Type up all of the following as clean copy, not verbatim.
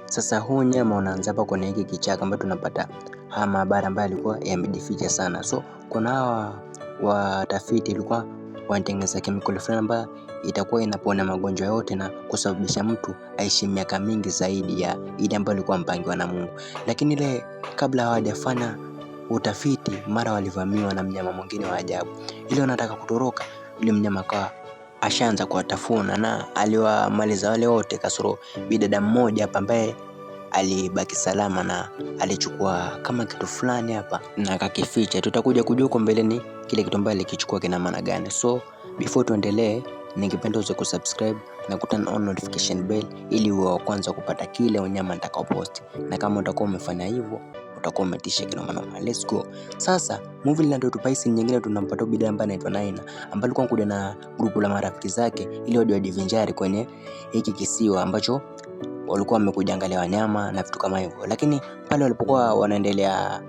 Sasa huu nyama unaanza hapa kwenye hiki kichaka ambacho tunapata haya maabara ambayo yalikuwa yamejificha sana. So kuna hawa watafiti ilikuwa wanatengeneza kemikali fulani ambayo itakuwa inapona magonjwa yote na kusababisha mtu aishi miaka mingi zaidi ya ile ambayo ilikuwa mpangiwa na Mungu. Lakini ile kabla hawajafanya utafiti, mara walivamiwa na mnyama mwingine wa ajabu. Ile wanataka kutoroka, yule mnyama akawa ashaanza kuwatafuna na aliwamaliza wale wote kasoro bidada mmoja hapa ambaye alibaki salama na alichukua kama kitu fulani hapa na akakificha. Tutakuja kujua huko mbeleni kile kitu ambacho alikichukua kina maana gani. So before tuendelee, ningependa uweze kusubscribe na kuturn on notification bell ili uwe wa kwanza kupata kile wanyama nitakao post, na kama utakuwa umefanya hivyo utakuwa umetisha kinoma noma. Let's go. Sasa movie ndio tupaisi nyingine tunampata bidada ambaye anaitwa Naina, ambaye alikuwa kuja na grupu la marafiki zake ili waje wajivinjari kwenye hiki kisiwa ambacho walikuwa wamekuja angalia wanyama na vitu kama hivyo. Lakini pale walipokuwa wanaendelea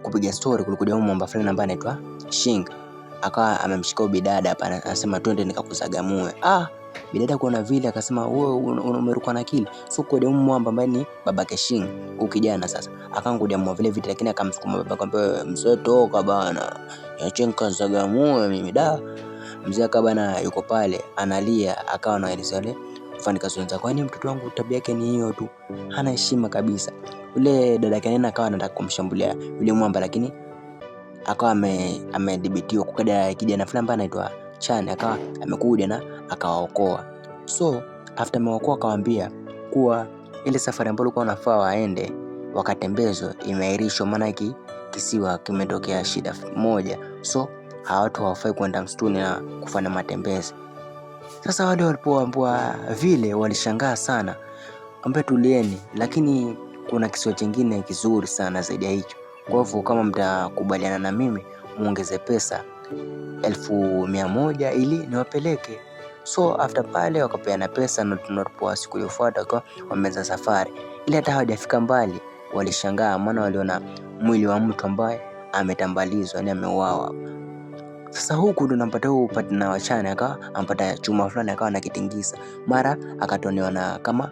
kupiga story, kulikuja mwamba fulani ambaye anaitwa Shing, akawa amemshika bidada hapa, anasema twende nikakuzagamue. Bidada kuona vile akasema wewe umeruka na akili. So kwa demu mwamba ambaye ni babake Shing, ukijana sasa akangudia mwa vile vitu, lakini akamsukuma babake akamwambia mzee toka bana, niache nikazagamue mimi da. Mzee akabana yuko pale analia, akawa anaeleza wale mfanyikazi wenzake, kwani mtoto wangu tabia yake ni hiyo tu, hana heshima kabisa. Yule dada Kanena akawa anataka kumshambulia yule mwamba, lakini akawa amedhibitiwa kwa kijana fulani ambaye anaitwa Chan, akawa amekuja na akawaokoa. So after ameokoa akawaambia kuwa ile safari ambayo walikuwa wanafaa waende wakatembezwe imeahirishwa, maana hiki kisiwa kimetokea shida moja. So hawa watu hawafai kwenda msituni na kufanya matembezi. Sasa wale walipoambiwa vile walishangaa sana, ambaye tulieni, lakini kuna kisiwa kingine kizuri sana zaidi ya hicho. Kwa hivyo kama mtakubaliana na mimi muongeze pesa 100,000 ili niwapeleke. So after pale wakapeana pesa na tunapoa siku iliyofuata kwa wameanza safari. Ile hata hawajafika mbali walishangaa, maana waliona mwili wa mtu ambaye ametambalizwa, yani ameuawa. Sasa huku tunampata huyu partner wa Chan, akawa ampata chuma fulani akawa anakitingisa, mara akatonewa na kama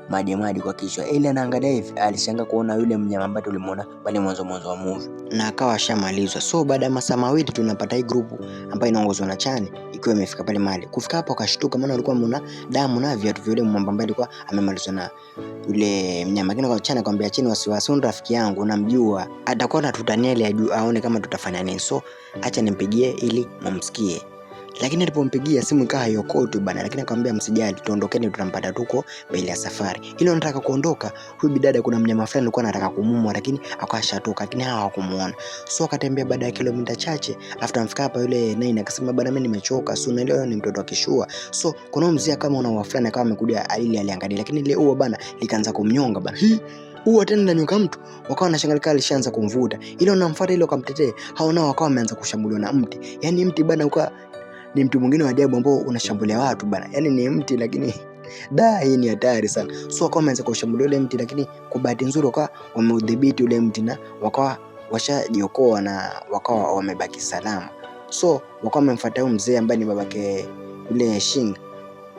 maji kwa kichwa. Ile anaangalia hivi alishangaa kuona yule mnyama ambaye tulimuona pale mwanzo wa movie, na akawa ashamalizwa. So baada ya masaa mawili tunapata hii group ambayo inaongozwa na Chan ikiwa imefika pale mahali. Kufika hapo akashtuka, maana alikuwa ameona damu na viatu vya yule mwamba ambaye alikuwa amemalizwa na yule mnyama. Lakini kwa Chan akamwambia chini, wasiwasi, rafiki yangu namjua, atakuwa anatutania ili ajue aone kama tutafanya nini. So acha nimpigie ili mumsikie. Lakini alipompigia simu ikawa haiokotu bana, lakini akamwambia msijali, tuondokeni, tutampata tuko mbele ya safari. Ile anataka kuondoka, huyu bidada kuna mnyama fulani alikuwa anataka kumumwa, lakini akashatoka, lakini hawakumuona. So akatembea baada ya kilomita chache, after amfika hapa yule Naina akasema bana, mimi nimechoka, so unaelewa ni mtoto wa kishua. So kuna mzee kama una wafulani akawa amekuja ili aliangalia, lakini ile uo bana likaanza kumnyonga bana. Huwa tena ndanyuka mtu, wakawa wanashangaa alishaanza kumvuta. Ile unamfuata ile ukamtetee, hao nao wakawa wameanza kushambuliwa na mti. Yaani mti bana uka ni mtu mwingine wa ajabu ambao unashambulia watu bana. Yaani ni mti lakini hii ni hatari sana. So wakawa wameanza kushambulia ile mti, lakini kwa bahati nzuri wakawa wameudhibiti ule mti na wakawa washajiokoa na wakawa wamebaki salama. So wakawa wamemfuata huyo mzee ambaye ni babake yule Shing,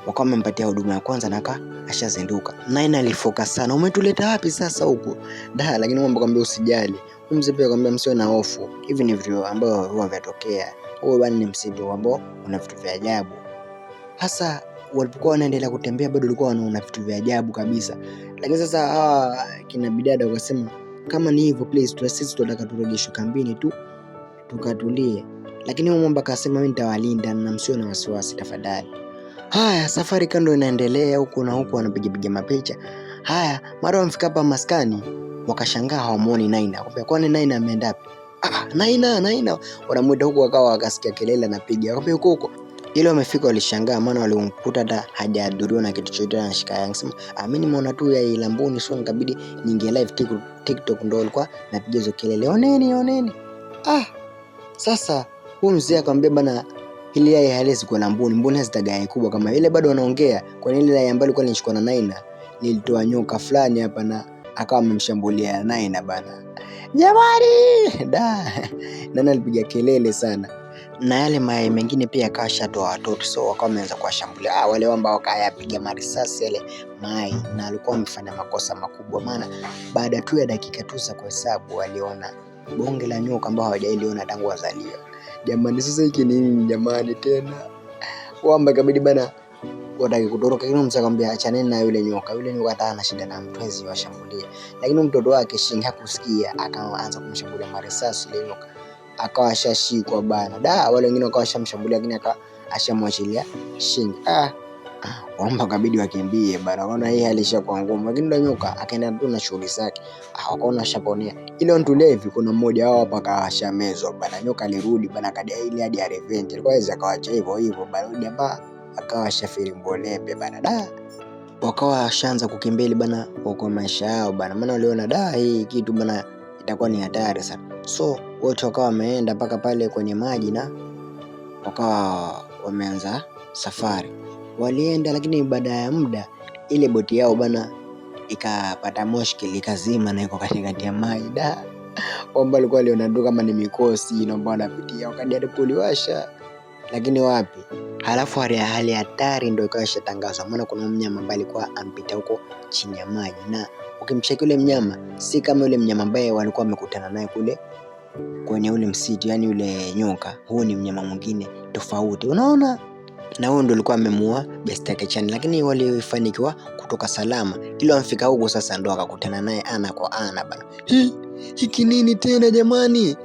wakawa wamempatia huduma ya kwanza na ashazinduka. Naina alifocus sana, umetuleta wapi sasa huko? Lakini mwamba akamwambia usijali. Mzee pia akamwambia msiwe na hofu. Hivi ni vitu ambavyo huwa vinatokea. Huo bwana ni msitu ambao una vitu vya ajabu. Hasa walipokuwa wanaendelea kutembea bado walikuwa wanaona vitu vya ajabu kabisa. Lakini sasa kina bidada wakasema kama ni hivyo please sisi tunataka turejeshwe kambini tu tukatulie. Lakini mwamba akasema mimi nitawalinda na msiwe na wasiwasi tafadhali. Haya, safari kando inaendelea, huko na huko wanapiga mapicha. Haya, mara wamfika hapa maskani, wakashangaa hawamuoni Naina. Akamwambia kwani Naina ameenda wapi? Naina. Wanamuita huko, wakawa wakasikia kelele anapiga. Akamwambia huko. Ile wamefika walishangaa, maana walimkuta hata hajadhuriwa na kitu chochote, anashika yangu. Mimi nimeona tu ya Ilamboni, so nikabidi niingie live TikTok, ndio alikuwa napiga hizo kelele. Oneni. Sasa huyu mzee akamwambia bana, ile yai halezi kwa Lamboni, mbona zitagai kubwa kama ile bado wanaongea. Kwa ile yai ambayo ilikuwa inachukua na Naina nilitoa nyoka fulani hapa na akawa amemshambulia Naina bana. Jamani! Nana alipiga kelele sana. na yale mayai mengine pia yakawa shatoa watoto, so wakawa wameanza kuwashambulia wale ambao wakayapiga marisasi yale mayai, na alikuwa amefanya makosa makubwa, maana baada tu ya dakika tu za kuhesabu waliona bonge la nyoka ambao hawajaliona tangu wazaliwa. Jamani, sasa hiki nini jamani tena? Wamba kabidi bana wataki kutoroka, lakini mzee akamwambia achaneni na yule nyoka. Yule nyoka hata ana shida na mtu hezi washambulia, lakini mtoto wake Shingi hakusikia, akaanza kumshambulia marisasi ile nyoka, akawa ashashikwa bana. Wale wengine wakawa washamshambulia, lakini ashamwachilia Shingi. Wamba kabidi wakimbie bana, waona hii alishakuwa ngumu, lakini yule nyoka akaenda tu na shughuli zake. Wakaona ashaponea. Ile ntulevi, kuna mmoja wao hapa akashamezwa bana. Nyoka alirudi bana, kadai ile hadi ya revenge. Alikuwa aweza kawacha hivyo bana, jamaa akawa shafiri mbolembe bana. Wakawa washaanza kukimbia bana kwa maisha yao bana, maana waliona hii kitu bana itakuwa ni hatari sana. So wote wakawa wameenda mpaka pale kwenye maji na wakawa wameanza safari. Walienda, lakini baada ya muda ile boti yao bana ikapata mushkili, ikazima na iko katikati ya maji. Wamba alikuwa aliona kama ni mikosi inaomba wanapitia, wakajaribu kuliwasha lakini wapi. Halafu hali hatari ndio ikawa ishatangazwa, maana kuna mnyama ambaye alikuwa ampita huko chini ya maji, na ukimcheki yule mnyama si kama yule mnyama ambaye walikuwa wamekutana naye kule kwenye ule msitu, yani yule nyoka. Huu ni mnyama mwingine tofauti, unaona. Na huyo ndio alikuwa amemuua best yake Chani, lakini walifanikiwa kutoka salama. Ila wamfika huko sasa ndo akakutana naye ana kwa ana bana. Hiki nini tena jamani?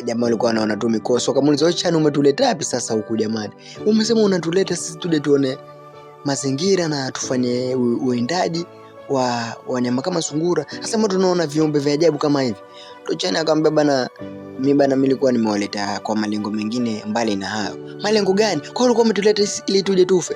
Jamaa alikuwa anaona tu mikoso. Kamuuliza, wewe Chani umetuleta wapi sasa huku jamani? Umesema unatuleta sisi tuje tuone mazingira na tufanye uwindaji wa wanyama kama sungura. Sasa mbona tunaona viumbe vya ajabu kama hivi? Ndo Chani akamwambia bana, mimi nilikuwa nimewaleta kwa malengo mengine mbali na hayo. Malengo gani? Kwa ulikuwa umetuleta ili tuje tufe?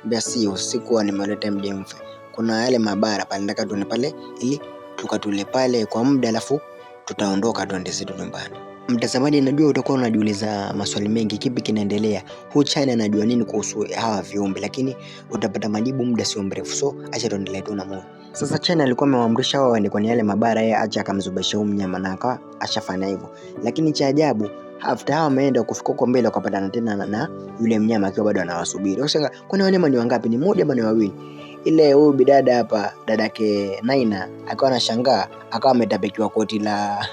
Mbona sikuwa nimewaleta mje mfe. Kuna yale mabara pale, nataka tuone pale ili tukatule pale kwa muda, alafu tutaondoka tuende zetu nyumbani. Mtazamaji, najua utakuwa unajiuliza maswali mengi, kipi kinaendelea? Huyu Chani anajua nini kuhusu hawa viumbe? Lakini utapata majibu muda sio mrefu, so acha tuendelee tu na movie. Sasa Chani alikuwa amewaamrisha wao waende kwenye yale mabara, yeye acha akamzubisha huyu mnyama, na akawa ashafanya hivyo. Lakini cha ajabu, after hao wameenda kufika huko mbele, wakapatana tena na yule mnyama akiwa bado anawasubiri. Wakashangaa, kwani wanyama ni wangapi? Ni mmoja ama ni wawili? Ile huyu bidada hapa, dadake Naina, akawa anashangaa, akawa ametapekiwa koti la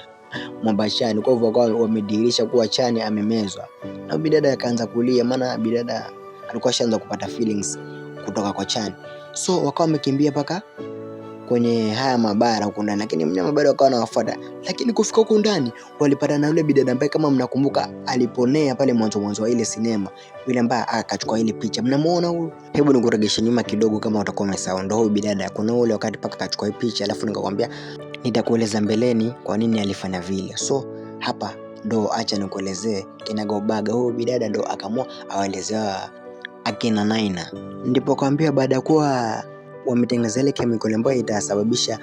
mwamba Chani, kwa hivyo wakawa wamedirisha kuwa Chani amemezwa. Na bidada akaanza kulia, maana bidada alikuwa ashaanza kupata feelings kutoka kwa Chani. So wakawa wamekimbia paka kwenye haya mabara huko ndani, lakini mnyama bado akawa anawafuata. Lakini kufika huko ndani walipata na yule bidada ambaye kama mnakumbuka aliponea pale mwanzo wa ile sinema, yule ambaye akachukua ile picha. Mnamuona huyu? Hebu nikuregeshe nyuma kidogo kama utakuwa umesahau. Ndio huyu bidada. Kuna ule wakati paka akachukua ile picha, alafu nikakwambia nitakueleza mbeleni kwa nini alifanya vile. So hapa ndo acha nikuelezee kinagaubaga. Huyu bidada ndo akaamua awaelezea akina Naina. Ndipo kaambia baada ya kuwa wametengeneza ile chemical ambayo itasababisha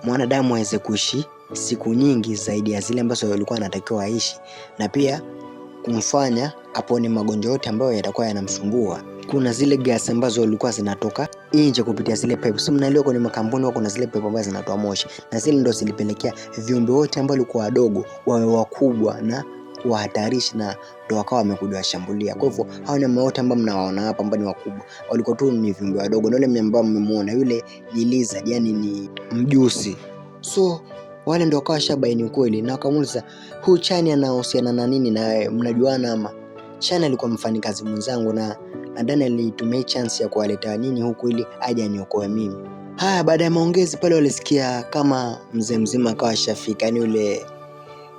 mwanadamu aweze kuishi siku nyingi zaidi ya zile ambazo alikuwa anatakiwa aishi, na pia kumfanya apone magonjwa yote ambayo yatakuwa yanamsumbua. Kuna zile gas ambazo walikuwa zinatoka nje kupitia zile pipe. So mnaelewa kwenye makampuni wako na zile pipe ambazo zinatoa moshi, na zile ndio zilipelekea viumbe wote ambao walikuwa wadogo wawe wakubwa na kuhatarishi, na ndio wakawa wamekuja washambulia. Kwa hivyo hao ni wote ambao mnawaona hapa ambao ni wakubwa walikuwa tu ni viumbe wadogo, na yule mnyama ambao mmemuona yule ni lizard, yani ni mjusi. So wale ndio wakawa shabaini ukweli, na wakamuuliza, huyu Chani anahusiana na nini na wewe, mnajuana ama? Chani alikuwa mfanyikazi mwenzangu, na nadhani alitumia chance ya kuwaleta nyinyi huku ili aje aniokoe mimi. Baada ya maongezi pale walisikia kama mzee mzima akawa shafika, yani yule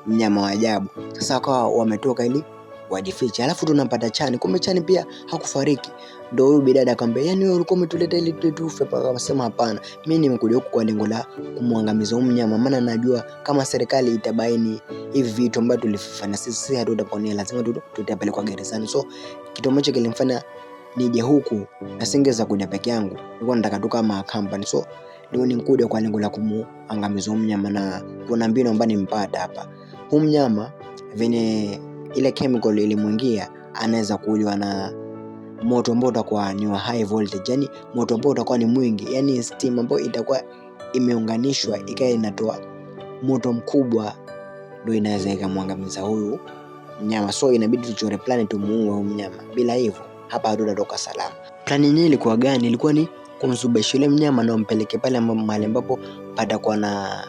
mnyama wa ajabu. Sasa wakawa wametoka ili wajifiche. Alafu tunampata Chani, kumbe Chani pia hakufariki. Ndio huyu bidada akamwambia, yani wewe ulikuwa umetuleta ili tufe? Akasema hapana, mimi nimekuja huku kwa lengo la kumwangamiza huyu mnyama, maana najua kama serikali itabaini hivi vitu ambavyo tulifanya sisi hatutaponea, lazima tutapelekwa gerezani. So kitu ambacho kilimfanya nije huku na singeweza kuja peke yangu, nilikuwa nataka tu kama company. So ndio nikuja kwa lengo la kumuangamiza huyu mnyama, na kuna mbinu ambayo nimpata hapa. Huyu mnyama venye ile chemical ilimuingia, anaweza kuuliwa na moto ambao utakuwa ni wa high voltage, yani moto ambao utakuwa ni mwingi, yani steam ambayo itakuwa imeunganishwa ikawa inatoa moto mkubwa, ndio inaweza ikamwangamiza huyu mnyama, so inabidi tuchore plani tumuue huyu mnyama, bila hivyo hapa hatutatoka salama. Plani yenyewe ilikuwa gani? Ilikuwa ni kumzubesha yule mnyama na umpeleke pale mahali ambapo patakuwa na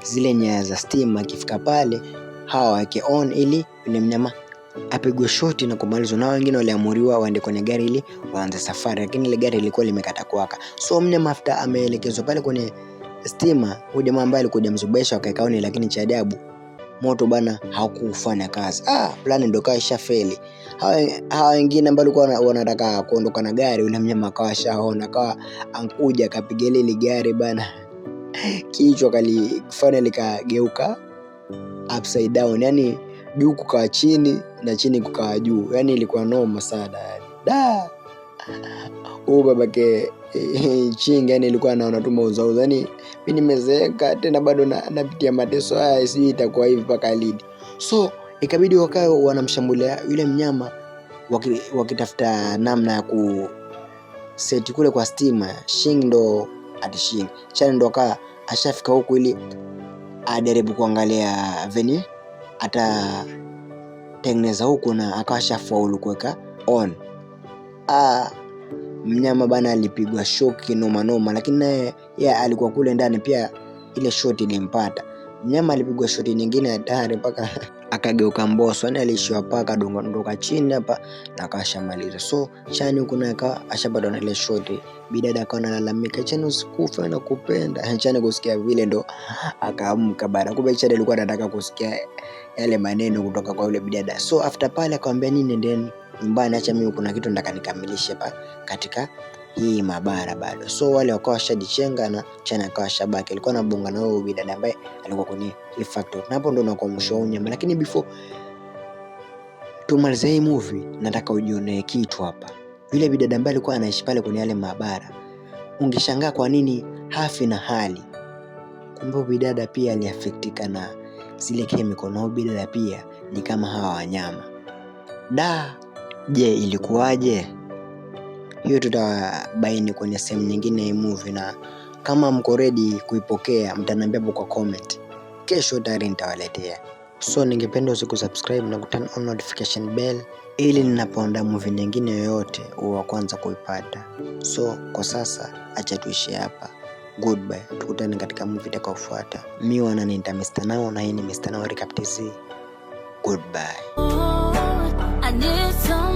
zile nyaya za stima. Akifika pale hawa wake on ili yule mnyama apigwe shoti na kumalizwa, na wengine waliamuriwa waende kwenye gari ili waanze safari, lakini ile gari ilikuwa limekata kuwaka. So mnyama after ameelekezwa pale kwenye stima, huyu jamaa ambaye alikuja mzubesha akaikaoni, lakini cha ajabu moto bana haukufanya kazi. Plani ndo kawa ishafeli. Hawa wengine ambao walikuwa wanataka kuondoka na gari, yule mnyama akawa shaona, akawa ankuja akapiga ile gari bana kichwa kalifanya likageuka upside down, yani juu kukawa chini na chini kukawa juu, yani ilikuwa noma sana yani. Babake Chinga yani ilikuwa anaona tu mauzauza, yani mimi nimezeeka tena bado napitia mateso haya, si itakuwa hivi mpaka lini? So ikabidi wakae wanamshambulia yule mnyama wakitafuta namna ya ku set kule kwa stima. Shing ndo atishing Chan ndo aka ashafika huku ili ajaribu kuangalia venye atatengeneza huku, na akashafaulu kuweka on. Mnyama bana alipigwa shoki noma, lakini naye alikuwa kule ndani pia, ile shoti ilimpata. Mnyama alipigwa shoti nyingine hatari mpaka akageuka mboso, yani alishiwa paka dondoka chini hapa na akashamaliza. So Chani huko naye ashapata na ile shoti. Bidada akawa analalamika, Chani usikufe na kupenda. Chani kusikia vile ndo akaamka bana, kumbe Chani alikuwa anataka kusikia yale maneno kutoka kwa yule bidada. So after pale akamwambia nini, ndeni nyumbani, acha mimi kuna kitu nataka nikamilishe hapa katika hii mabara bado. So wale wakawa shadichenga na Chani akawa shabaki, alikuwa anabonga na huyo bidada ambaye alikuwa kwenye hii factory. Na hapo ndo nakuwa mwisho wa nyama, lakini before tumalize hii movie nataka ujione kitu hapa. Yule bidada ambaye alikuwa anaishi pale kwenye yale mabara, ungeshangaa kwa nini hafi na hali. Kumbe bidada pia aliafektika na zile chemical, na bidada pia ni kama hawa wanyama. Je, ilikuwaje? Hiyo tutabaini kwenye sehemu nyingine ya movie, na kama mko ready kuipokea mtaniambia hapo kwa comment. Kesho tayari nitawaletea. So ningependa usikusubscribe na kuturn on notification bell ili ninapoandaa movie nyingine yoyote uwe wa kwanza kuipata. So kwa sasa acha tuishie hapa. Goodbye. Tukutane katika movie itakayofuata. Mimi wananiita Mr. Now na hii ni Mr. Now Recap TZ. Goodbye. I need some